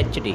HD۔